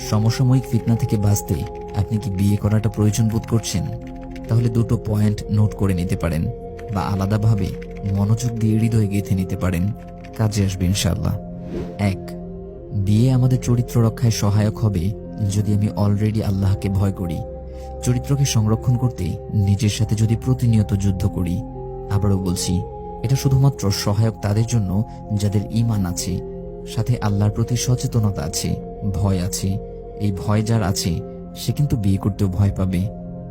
সমসাময়িক ফিতনা থেকে বাঁচতে আপনি কি বিয়ে করাটা প্রয়োজন বোধ করছেন? তাহলে দুটো পয়েন্ট নোট করে নিতে পারেন বা আলাদাভাবে মনোযোগ দিয়ে হৃদয়ে গেঁথে নিতে পারেন, কাজে আসবে ইনশাআল্লাহ। 1, বিয়ে আমাদের চরিত্র রক্ষায় সহায়ক হবে যদি আমি অলরেডি আল্লাহকে ভয় করি। চরিত্রকে সংরক্ষণ করতে নিজের সাথে যদি প্রতিনিয়ত যুদ্ধ করি। আবারও বলছি, এটা শুধুমাত্র সহায়ক তাদের জন্য যাদের ঈমান আছে, সাথে আল্লাহর প্রতি সচেতনতা আছে, ভয় আছে। এই ভয় যার আছে সে কিন্তু বিয়ে করতেও ভয় পাবে,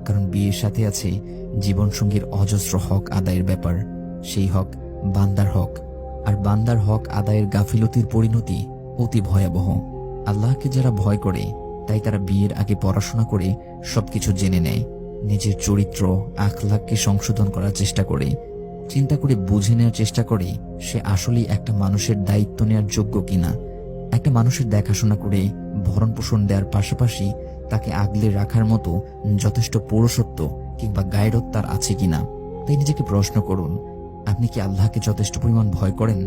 কারণ বিয়ের সাথে আছে জীবনসঙ্গীর অজস্র হক আদায়ের ব্যাপার। সেই হক বান্দার হক, আর বান্দার হক আদায়ের গাফিলতির পরিণতি অতি ভয়াবহ। আল্লাহকে যারা ভয় করে তাই তারা বিয়ের আগে পড়াশোনা করে সবকিছু জেনে নেয়, নিজের চরিত্র আখলাককে সংশোধন করার চেষ্টা করে, চিন্তা করে বুঝে নেওয়ার চেষ্টা করে সে আসলেই একটা মানুষের দায়িত্ব নেওয়ার যোগ্য কিনা, একটা মানুষের দেখাশোনা করে ভরণ পোষণ দেওয়ার পাশাপাশি তাকে আগলে রাখার মতো যথেষ্ট পৌরসত্ব কিংবা গায়রত তার আছে কিনা। তাই নিজেকে প্রশ্ন করুন, আপনি কি আল্লাহকে যথেষ্ট পরিমাণ ভয় করেন?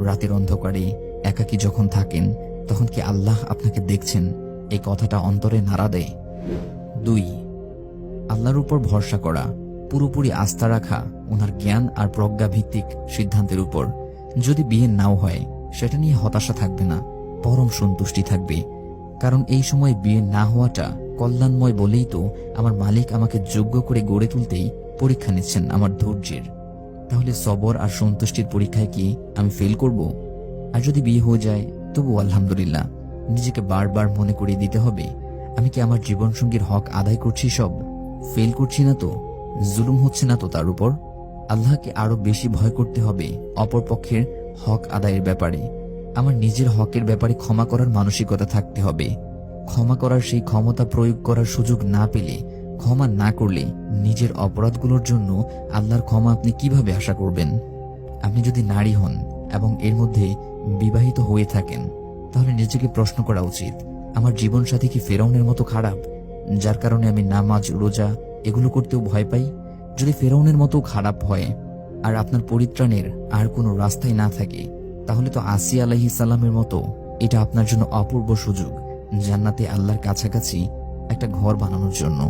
রাতের অন্ধকারে একাকী যখন থাকেন তখন কি আল্লাহ আপনাকে দেখছেন? এই কথাটা অন্তরে নাড়া দেয়। 2, আল্লাহর উপর ভরসা করা, পুরোপুরি আস্থা রাখা ওনার জ্ঞান আর প্রজ্ঞা ভিত্তিক সিদ্ধান্তের উপর। যদি বিয়ে নাও হয় সেটা নিয়ে হতাশা থাকবে না, পরম সন্তুষ্টি থাকবে, কারণ এই সময় বিয়ে না হওয়াটা কল্যাণময় বলেই তো আমার মালিক আমাকে যোগ্য করে গড়ে তুলতেই পরীক্ষা নিচ্ছেন আমার ধৈর্যের। তাহলে সবর আর সন্তুষ্টির পরীক্ষায় কি আমি ফেল করব? আর যদি বিয়ে হয়ে যায় তবু আলহামদুলিল্লাহ। নিজেকে বারবার মনে করিয়ে দিতে হবে, আমি কি আমার জীবনসঙ্গীর হক আদায় করছি? সব ফেল করছি না তো? জুলুম হচ্ছে না তো তার উপর? আল্লাহকে আরো বেশি ভয় করতে হবে অপরপক্ষের হক আদায়ের ব্যাপারে। আমার নিজের হকের ব্যাপারে ক্ষমা করার মানসিকতা থাকতে হবে। ক্ষমা করার সেই ক্ষমতা প্রয়োগ করার সুযোগ না পেলে, ক্ষমা না করলে নিজের অপরাধগুলোর জন্য আল্লাহর ক্ষমা আপনি কিভাবে আশা করবেন? আপনি যদি নারী হন এবং এর মধ্যে বিবাহিত হয়ে থাকেন, তাহলে নিজেকে প্রশ্ন করা উচিত, আমার জীবনসাথী কি ফেরাউনের মতো খারাপ, যার কারণে আমি নামাজ রোজা এগুলো করতেও ভয় পাই? যদি ফেরাউনের মতো খারাপ হয় আর আপনার পরিত্রাণের আর কোনো রাস্তাই না থাকে, তাহলে তো আসিয়া আলাইহিস সালামের মতো এটা আপনার জন্য অপূর্ব সুযোগ জান্নাতে আল্লাহর কাছাকাছি একটা ঘর বানানোর জন্য।